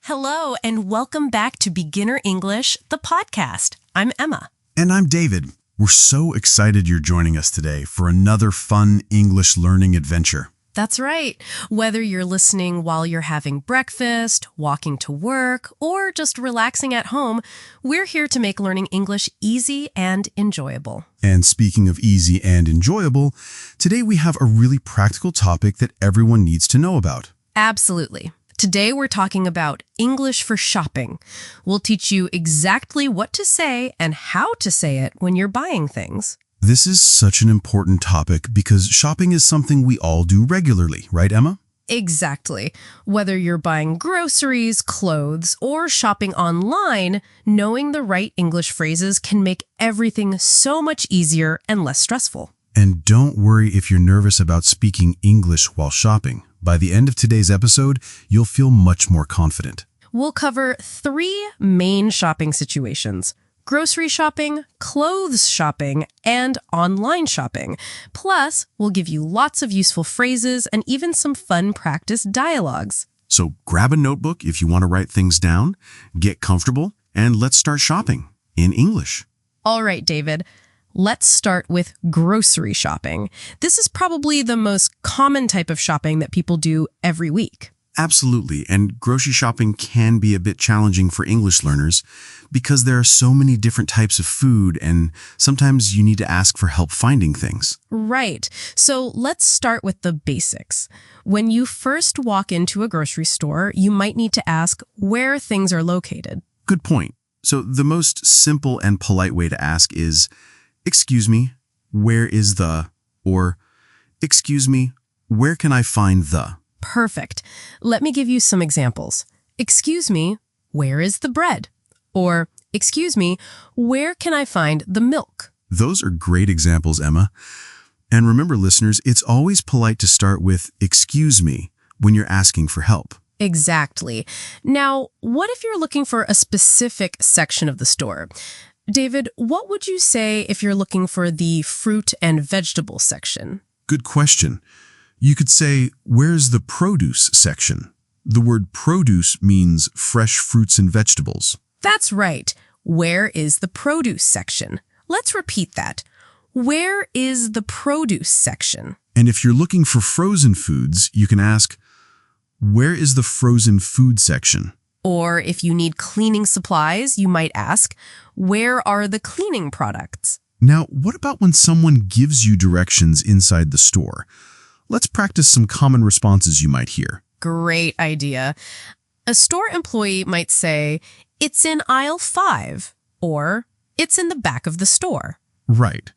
Hello, and welcome back to Beginner English, the podcast. I'm Emma. And I'm David. We're so excited you're joining us today for another fun English learning adventure. That's right. Whether you're listening while you're having breakfast, walking to work, or just relaxing at home, we're here to make learning English easy and enjoyable. And speaking of easy and enjoyable, today we have a really practical topic that everyone needs to know about. Absolutely. Today we're talking about English for shopping. We'll teach you exactly what to say and how to say it when you're buying things. This is such an important topic because shopping is something we all do regularly, right, Emma? Exactly. Whether you're buying groceries, clothes, or shopping online, knowing the right English phrases can make everything so much easier and less stressful. And don't worry if you're nervous about speaking English while shopping. By the end of today's episode, you'll feel much more confident. We'll cover 3 main shopping situations: grocery shopping, clothes shopping, and online shopping. Plus, we'll give you lots of useful phrases and even some fun practice dialogues. So grab a notebook if you want to write things down, get comfortable, and let's start shopping in English. All right, David. Let's start with grocery shopping. This is probably the most common type of shopping that people do every week. Absolutely, and grocery shopping can be a bit challenging for English learners because there are so many different types of food and sometimes you need to ask for help finding things. Right. So let's start with the basics. When you first walk into a grocery store, you might need to ask where things are located. Good point. So the most simple and polite way to ask is, "Excuse me, where is the?" Or, "Excuse me, where can I find the?" Perfect. Let me give you some examples. Excuse me, where is the bread? Or, excuse me, where can I find the milk? Those are great examples, Emma. And remember, listeners, it's always polite to start with "excuse me" when you're asking for help. Exactly. Now, what if you're looking for a specific section of the store? David, what would you say if you're looking for the fruit and vegetable section? Good question. You could say, "Where's the produce section?" The word produce means fresh fruits and vegetables. That's right. Where is the produce section? Let's repeat that. Where is the produce section? And if you're looking for frozen foods, you can ask, "Where is the frozen food section?" Or if you need cleaning supplies, you might ask, where are the cleaning products? Now, what about when someone gives you directions inside the store? Let's practice some common responses you might hear. Great idea. A store employee might say, it's in aisle 5, or it's in the back of the store. Right.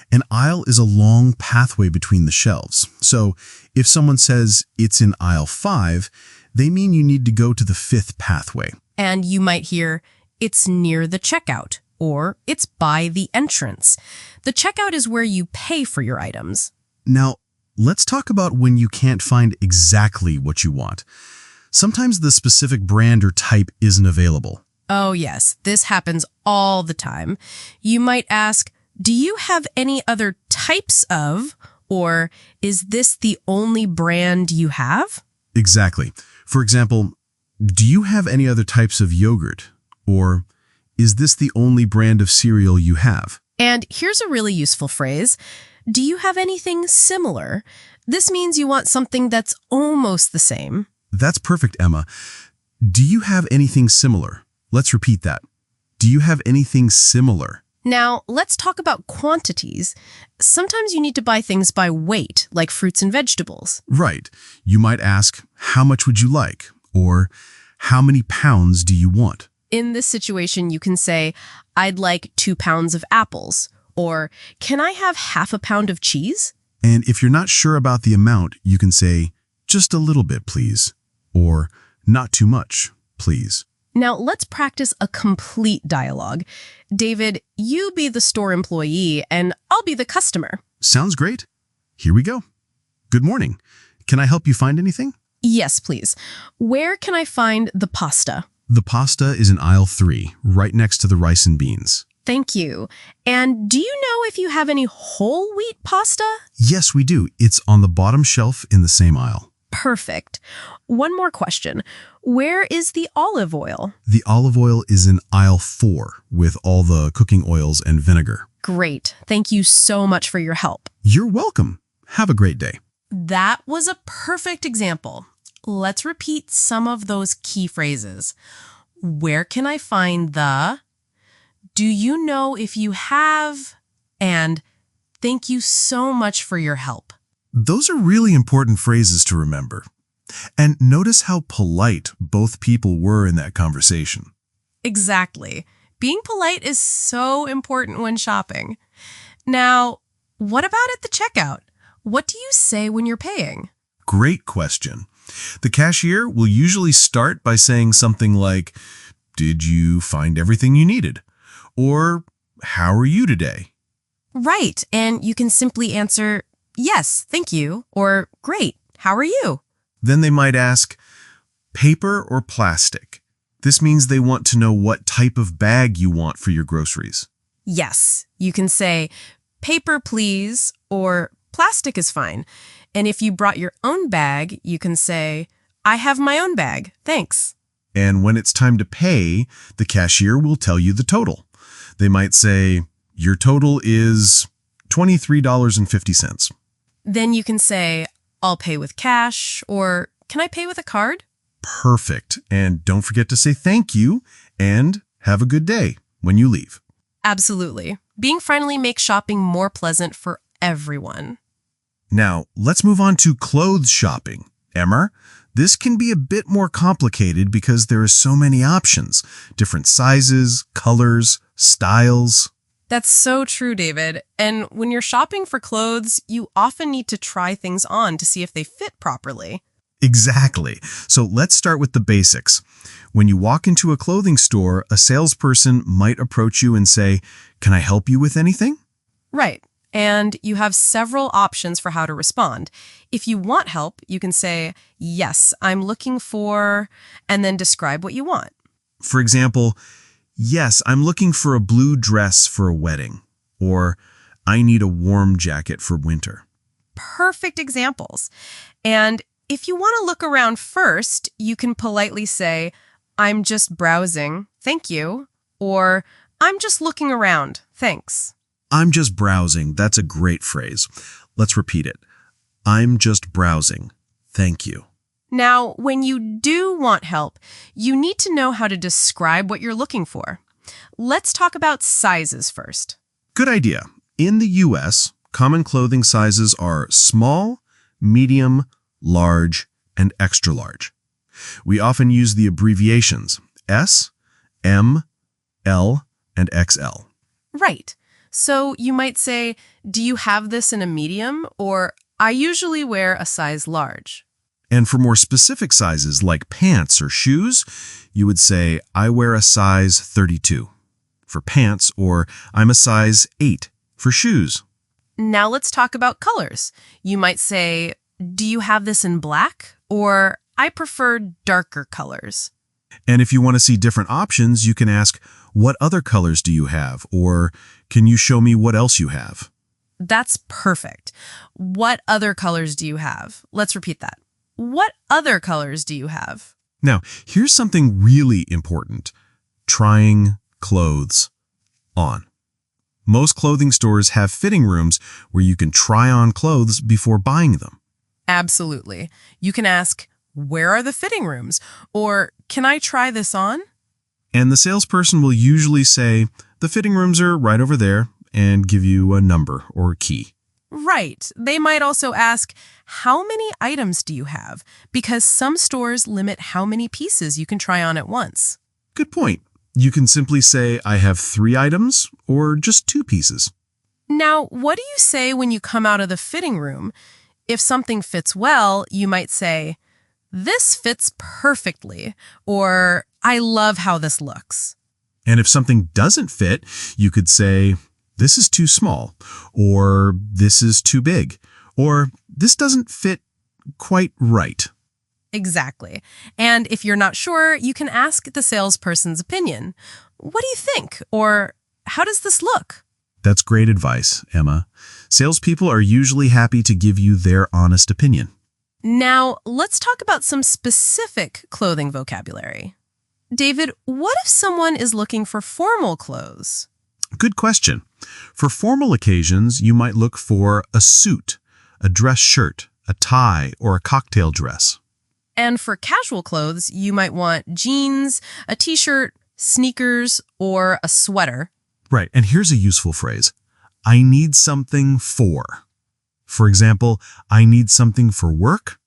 An aisle is a long pathway between the shelves. So if someone says it's in aisle 5, they mean you need to go to the 5th pathway. And you might hear, it's near the checkout, or it's by the entrance. The checkout is where you pay for your items. Now, let's talk about when you can't find exactly what you want. Sometimes the specific brand or type isn't available. Oh yes, this happens all the time. You might ask, do you have any other types of, or is this the only brand you have? Exactly. For example, do you have any other types of yogurt? Or is this the only brand of cereal you have? And here's a really useful phrase. Do you have anything similar? This means you want something that's almost the same. That's perfect, Emma. Do you have anything similar? Let's repeat that. Do you have anything similar? Now, let's talk about quantities. Sometimes you need to buy things by weight, like fruits and vegetables. Right. You might ask, how much would you like? Or, how many pounds do you want? In this situation, you can say, I'd like 2 pounds of apples. Or, can I have half a pound of cheese? And if you're not sure about the amount, you can say, just a little bit, please. Or, not too much, please. Now, let's practice a complete dialogue. David, you be the store employee, and I'll be the customer. Sounds great. Here we go. Good morning. Can I help you find anything? Yes, please. Where can I find the pasta? The pasta is in aisle 3, right next to the rice and beans. Thank you. And do you know if you have any whole wheat pasta? Yes, we do. It's on the bottom shelf in the same aisle. Perfect. One more question. Where is the olive oil? The olive oil is in aisle 4 with all the cooking oils and vinegar. Great. Thank you so much for your help. You're welcome. Have a great day. That was a perfect example. Let's repeat some of those key phrases. Where can I find the? Do you know if you have? And thank you so much for your help. Those are really important phrases to remember. And notice how polite both people were in that conversation. Exactly. Being polite is so important when shopping. Now, what about at the checkout? What do you say when you're paying? Great question. The cashier will usually start by saying something like, "Did you find everything you needed?" Or, "How are you today?" Right, and you can simply answer, "Yes, thank you," or "Great, how are you?" Then they might ask, "Paper or plastic?" This means they want to know what type of bag you want for your groceries. Yes, you can say, "Paper, please," or "Plastic is fine." And if you brought your own bag, you can say, "I have my own bag, thanks." And when it's time to pay, the cashier will tell you the total. They might say, "Your total is $23.50. Then you can say, "I'll pay with cash," or "Can I pay with a card?" Perfect. And don't forget to say thank you and have a good day when you leave. Absolutely. Being friendly makes shopping more pleasant for everyone. Now, let's move on to clothes shopping. Emma, this can be a bit more complicated because there are so many options, different sizes, colors, styles. That's so true, David. And when you're shopping for clothes, you often need to try things on to see if they fit properly. Exactly. So let's start with the basics. When you walk into a clothing store, a salesperson might approach you and say, "Can I help you with anything?" Right. And you have several options for how to respond. If you want help, you can say, "Yes, I'm looking for," and then describe what you want. For example, "Yes, I'm looking for a blue dress for a wedding," or "I need a warm jacket for winter." Perfect examples. And if you want to look around first, you can politely say, "I'm just browsing, thank you," or "I'm just looking around, thanks." I'm just browsing. That's a great phrase. Let's repeat it. I'm just browsing. Thank you. Now, when you do want help, you need to know how to describe what you're looking for. Let's talk about sizes first. Good idea. In the US, common clothing sizes are small, medium, large, and extra large. We often use the abbreviations S, M, L, and XL. Right. So you might say, "Do you have this in a medium?" Or "I usually wear a size large." And for more specific sizes like pants or shoes, you would say, "I wear a size 32 for pants," or "I'm a size 8 for shoes." Now let's talk about colors. You might say, "Do you have this in black?" Or "I prefer darker colors." And if you want to see different options, you can ask, "What other colors do you have?" Or "Can you show me what else you have?" That's perfect. What other colors do you have? Let's repeat that. What other colors do you have? Now, here's something really important. Trying clothes on. Most clothing stores have fitting rooms where you can try on clothes before buying them. Absolutely. You can ask, "Where are the fitting rooms?" Or "Can I try this on?" And the salesperson will usually say, "The fitting rooms are right over there," and give you a number or a key. Right. They might also ask, "How many items do you have?" Because some stores limit how many pieces you can try on at once. Good point. You can simply say, "I have 3 items," or just 2 pieces. Now, what do you say when you come out of the fitting room? If something fits well, you might say, "This fits perfectly," or "I love how this looks." And if something doesn't fit, you could say, "This is too small," or "This is too big," or "This doesn't fit quite right." Exactly. And if you're not sure, you can ask the salesperson's opinion. "What do you think?" Or "How does this look?" That's great advice, Emma. Salespeople are usually happy to give you their honest opinion. Now, let's talk about some specific clothing vocabulary. David, what if someone is looking for formal clothes? Good question. For formal occasions, you might look for a suit, a dress shirt, a tie, or a cocktail dress. And for casual clothes, you might want jeans, a t-shirt, sneakers, or a sweater. Right, and here's a useful phrase. I need something for. For example, I need something for work,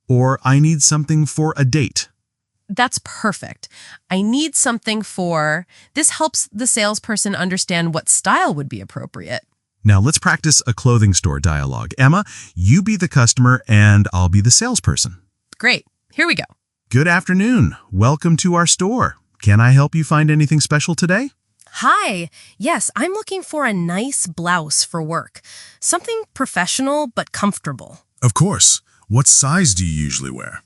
or I need something for a date. That's perfect. I need something for. This helps the salesperson understand what style would be appropriate. Now let's practice a clothing store dialogue. Emma, you be the customer and I'll be the salesperson. Great. Here we go. Good afternoon. Welcome to our store. Can I help you find anything special today? Hi. Yes, I'm looking for a nice blouse for work. Something professional but comfortable. Of course. What size do you usually wear?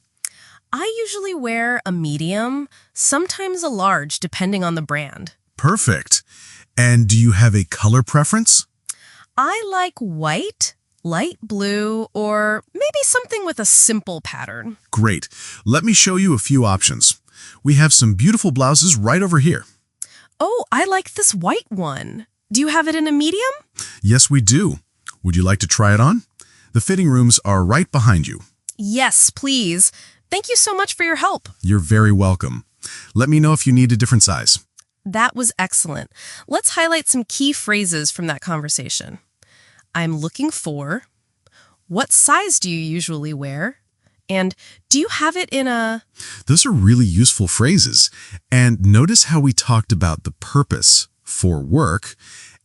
I usually wear a medium, sometimes a large, depending on the brand. Perfect. And do you have a color preference? I like white, light blue, or maybe something with a simple pattern. Great. Let me show you a few options. We have some beautiful blouses right over here. Oh, I like this white one. Do you have it in a medium? Yes, we do. Would you like to try it on? The fitting rooms are right behind you. Yes, please. Thank you so much for your help. You're very welcome. Let me know if you need a different size. That was excellent. Let's highlight some key phrases from that conversation. I'm looking for. What size do you usually wear? And do you have it in a... Those are really useful phrases. And notice how we talked about the purpose, for work,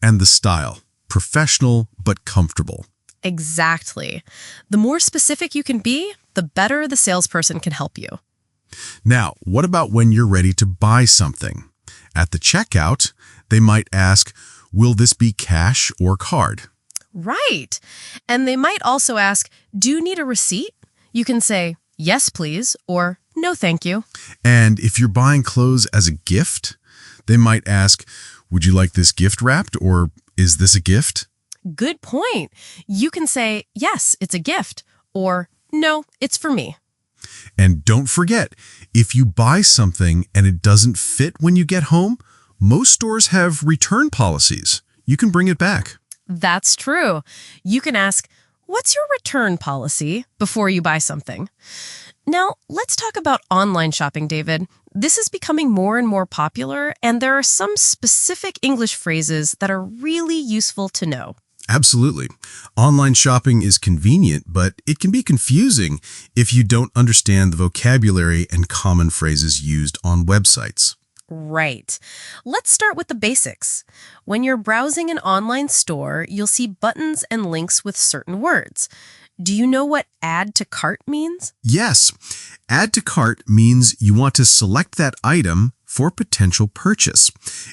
and the style, professional but comfortable. Exactly. The more specific you can be, the better the salesperson can help you. Now, what about when you're ready to buy something? At the checkout, they might ask, will this be cash or card? Right. And they might also ask, do you need a receipt? You can say, yes, please, or no, thank you. And if you're buying clothes as a gift, they might ask, would you like this gift wrapped, or is this a gift? Good point. You can say, yes, it's a gift, or no, it's for me. And don't forget, if you buy something and it doesn't fit when you get home, most stores have return policies. You can bring it back. That's true. You can ask, what's your return policy before you buy something? Now, let's talk about online shopping, David. This is becoming more and more popular, and there are some specific English phrases that are really useful to know. Absolutely. Online shopping is convenient, but it can be confusing if you don't understand the vocabulary and common phrases used on websites. Right. Let's start with the basics. When you're browsing an online store, you'll see buttons and links with certain words. Do you know what add to cart means? Yes. Add to cart means you want to select that item for potential purchase.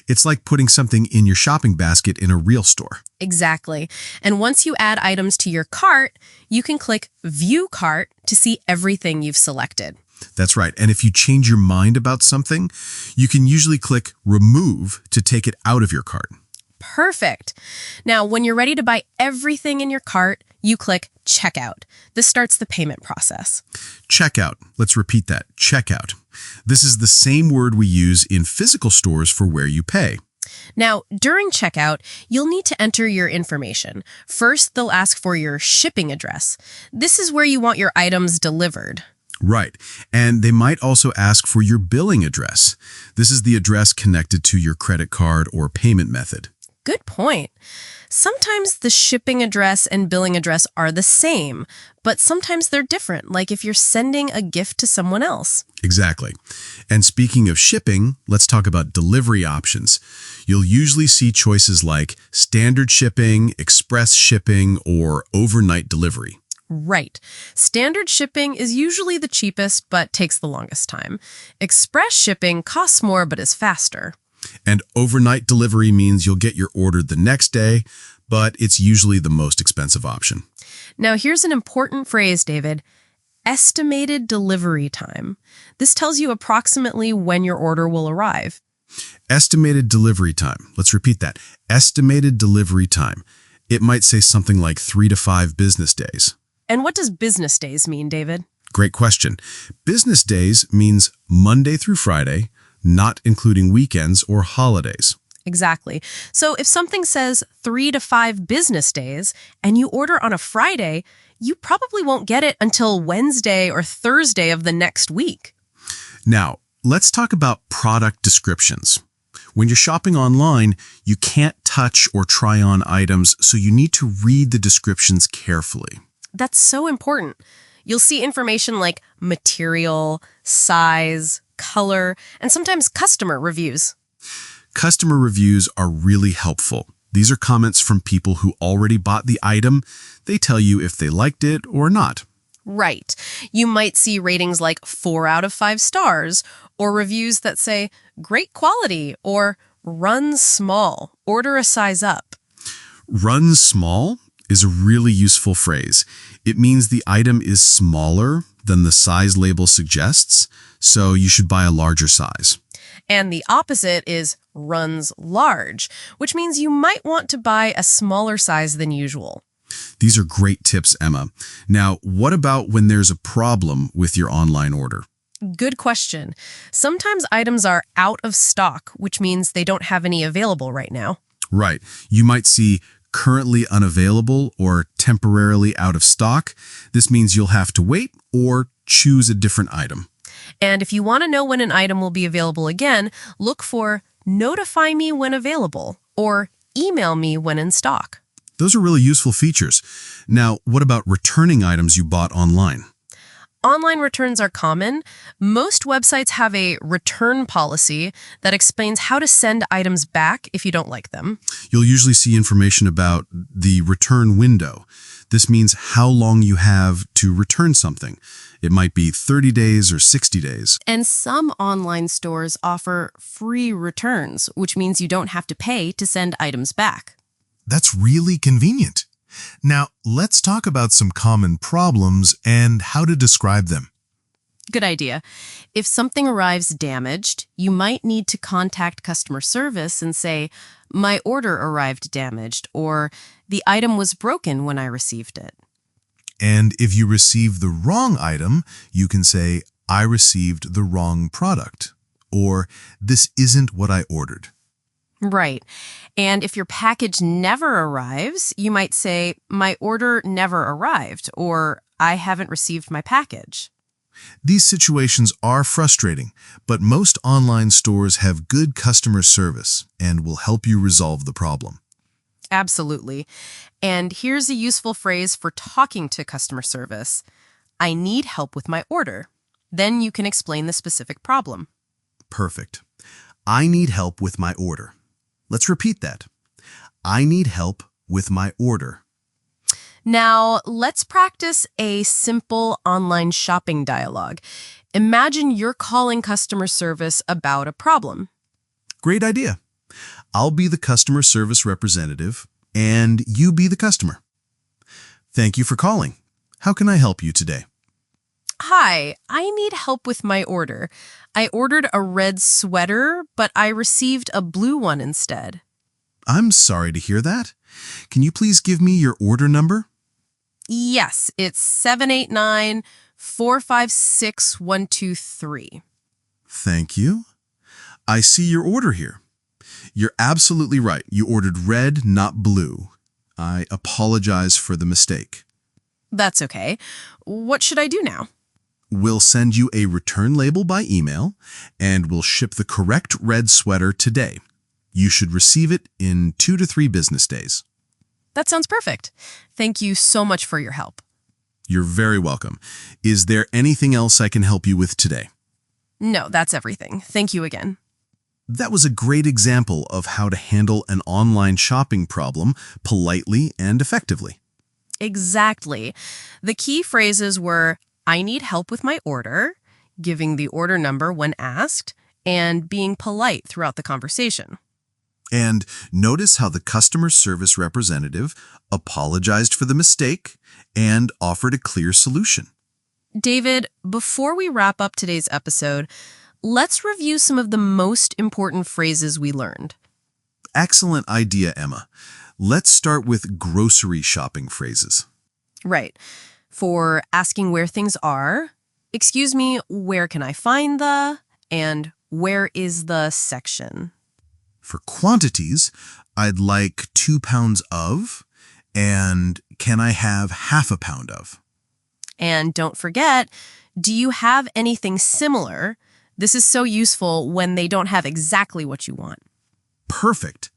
It's like putting something in your shopping basket in a real store. Exactly. And once you add items to your cart, you can click View Cart to see everything you've selected. That's right. And if you change your mind about something, you can usually click Remove to take it out of your cart. Perfect. Now, when you're ready to buy everything in your cart, you click Checkout. This starts the payment process. Checkout. Let's repeat that. Checkout. This is the same word we use in physical stores for where you pay. Now, during checkout, you'll need to enter your information. First, they'll ask for your shipping address. This is where you want your items delivered. Right. And they might also ask for your billing address. This is the address connected to your credit card or payment method. Good point. Sometimes the shipping address and billing address are the same, but sometimes they're different, like if you're sending a gift to someone else. Exactly. And speaking of shipping, let's talk about delivery options. You'll usually see choices like standard shipping, express shipping, or overnight delivery. Right. Standard shipping is usually the cheapest, but takes the longest time. Express shipping costs more, but is faster. And overnight delivery means you'll get your order the next day, but it's usually the most expensive option. Now, here's an important phrase, David. Estimated delivery time. This tells you approximately when your order will arrive. Estimated delivery time. Let's repeat that. Estimated delivery time. It might say something like 3 to 5 business days. And what does business days mean, David? Great question. Business days means Monday through Friday, not including weekends or holidays. Exactly. So if something says 3 to 5 business days and you order on a Friday, you probably won't get it until Wednesday or Thursday of the next week. Now, let's talk about product descriptions. When you're shopping online, you can't touch or try on items, so you need to read the descriptions carefully. That's so important. You'll see information like material, size, color, and sometimes customer reviews. Customer reviews are really helpful. These are comments from people who already bought the item. They tell you if they liked it or not. Right. You might see ratings like 4 out of 5 stars, or reviews that say, great quality, or runs small, order a size up. Runs small is a really useful phrase. It means the item is smaller than the size label suggests, so you should buy a larger size. And the opposite is runs large, which means you might want to buy a smaller size than usual. These are great tips, Emma. Now, what about when there's a problem with your online order? Good question. Sometimes items are out of stock, which means they don't have any available right now. Right. You might see currently unavailable or temporarily out of stock. This means you'll have to wait or choose a different item. And if you want to know when an item will be available again, look for notify me when available or email me when in stock. Those are really useful features. Now, what about returning items you bought online? Online returns are common. Most websites have a return policy that explains how to send items back if you don't like them. You'll usually see information about the return window. This means how long you have to return something. It might be 30 days or 60 days. And some online stores offer free returns, which means you don't have to pay to send items back. That's really convenient. Now, let's talk about some common problems and how to describe them. Good idea. If something arrives damaged, you might need to contact customer service and say, my order arrived damaged, or the item was broken when I received it. And if you receive the wrong item, you can say, I received the wrong product, or this isn't what I ordered. Right. And if your package never arrives, you might say, my order never arrived, or I haven't received my package. These situations are frustrating, but most online stores have good customer service and will help you resolve the problem. Absolutely. And here's a useful phrase for talking to customer service. I need help with my order. Then you can explain the specific problem. Perfect. I need help with my order. Let's repeat that. I need help with my order. Now, let's practice a simple online shopping dialogue. Imagine you're calling customer service about a problem. Great idea. I'll be the customer service representative, and you be the customer. Thank you for calling. How can I help you today? Hi, I need help with my order. I ordered a red sweater, but I received a blue one instead. I'm sorry to hear that. Can you please give me your order number? Yes, it's 789-456-123. Thank you. I see your order here. You're absolutely right. You ordered red, not blue. I apologize for the mistake. That's okay. What should I do now? We'll send you a return label by email, and we'll ship the correct red sweater today. You should receive it in 2 to 3 business days. That sounds perfect. Thank you so much for your help. You're very welcome. Is there anything else I can help you with today? No, that's everything. Thank you again. That was a great example of how to handle an online shopping problem politely and effectively. Exactly. The key phrases were, I need help with my order, giving the order number when asked, and being polite throughout the conversation. And notice how the customer service representative apologized for the mistake and offered a clear solution. David, before we wrap up today's episode, let's review some of the most important phrases we learned. Excellent idea, Emma. Let's start with grocery shopping phrases. Right. For asking where things are, excuse me, where can I find the, and where is the section? For quantities, I'd like 2 pounds of, and can I have half a pound of? And don't forget, do you have anything similar? This is so useful when they don't have exactly what you want. Perfect.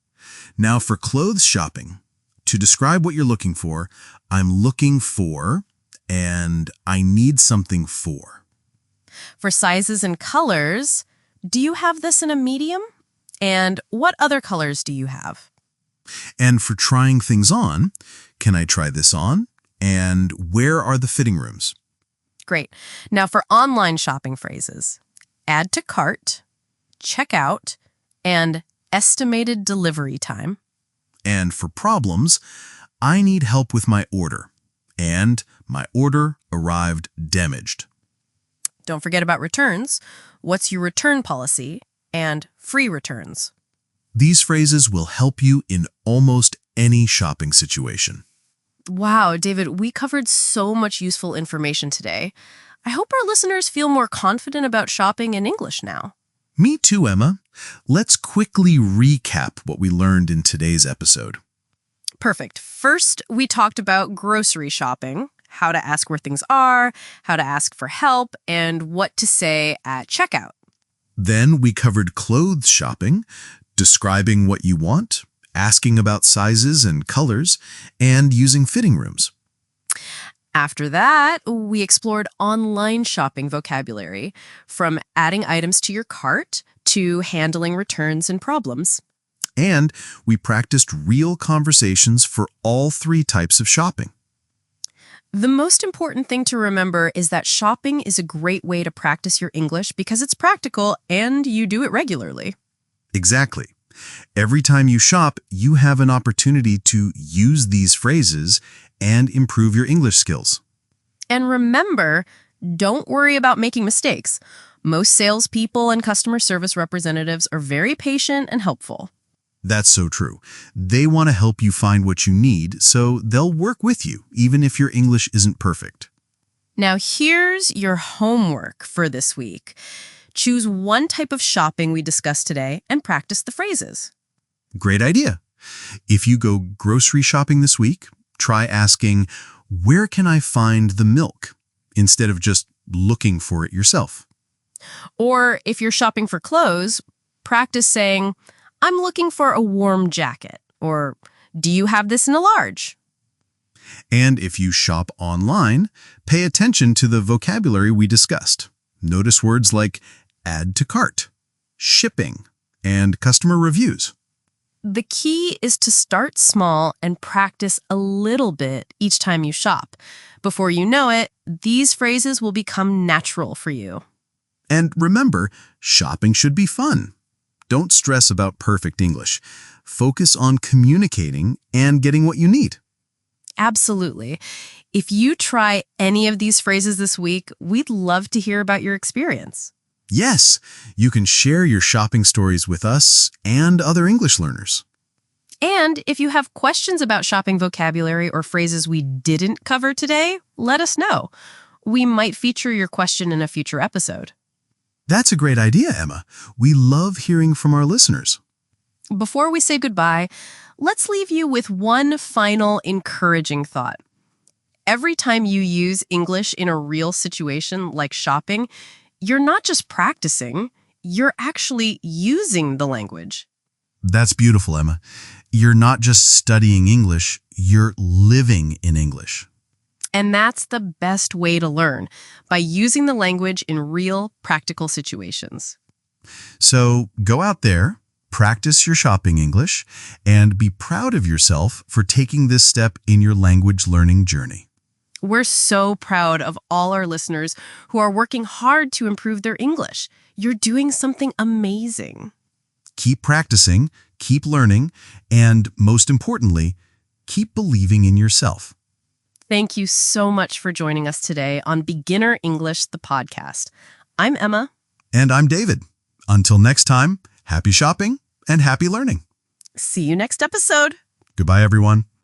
Now for clothes shopping. To describe what you're looking for, I'm looking for, and I need something for. For sizes and colors, do you have this in a medium? And what other colors do you have? And for trying things on, can I try this on? And where are the fitting rooms? Great. Now for online shopping phrases, add to cart, check out, and estimated delivery time. And for problems, I need help with my order. And my order arrived damaged. Don't forget about returns. What's your return policy? And free returns. These phrases will help you in almost any shopping situation. Wow, David, we covered so much useful information today. I hope our listeners feel more confident about shopping in English now. Me too, Emma. Let's quickly recap what we learned in today's episode. Perfect. First, we talked about grocery shopping, how to ask where things are, how to ask for help, and what to say at checkout. Then we covered clothes shopping, describing what you want, asking about sizes and colors, and using fitting rooms. After that, we explored online shopping vocabulary, from adding items to your cart to handling returns and problems. And we practiced real conversations for all 3 types of shopping. The most important thing to remember is that shopping is a great way to practice your English because it's practical and you do it regularly. Exactly. Every time you shop, you have an opportunity to use these phrases and improve your English skills. And remember, don't worry about making mistakes. Most salespeople and customer service representatives are very patient and helpful. That's so true. They want to help you find what you need, so they'll work with you, even if your English isn't perfect. Now here's your homework for this week. Choose one type of shopping we discussed today and practice the phrases. Great idea. If you go grocery shopping this week, try asking, where can I find the milk? Instead of just looking for it yourself. Or if you're shopping for clothes, practice saying, I'm looking for a warm jacket, or do you have this in a large? And if you shop online, pay attention to the vocabulary we discussed. Notice words like add to cart, shipping, and customer reviews. The key is to start small and practice a little bit each time you shop. Before you know it, these phrases will become natural for you. And remember, shopping should be fun. Don't stress about perfect English. Focus on communicating and getting what you need. Absolutely. If you try any of these phrases this week, we'd love to hear about your experience. Yes, you can share your shopping stories with us and other English learners. And if you have questions about shopping vocabulary or phrases we didn't cover today, let us know. We might feature your question in a future episode. That's a great idea, Emma. We love hearing from our listeners. Before we say goodbye, let's leave you with one final encouraging thought. Every time you use English in a real situation like shopping, you're not just practicing, you're actually using the language. That's beautiful, Emma. You're not just studying English, you're living in English. And that's the best way to learn, by using the language in real, practical situations. So go out there, practice your shopping English, and be proud of yourself for taking this step in your language learning journey. We're so proud of all our listeners who are working hard to improve their English. You're doing something amazing. Keep practicing, keep learning, and most importantly, keep believing in yourself. Thank you so much for joining us today on Beginner English, the podcast. I'm Emma. And I'm David. Until next time, happy shopping and happy learning. See you next episode. Goodbye, everyone.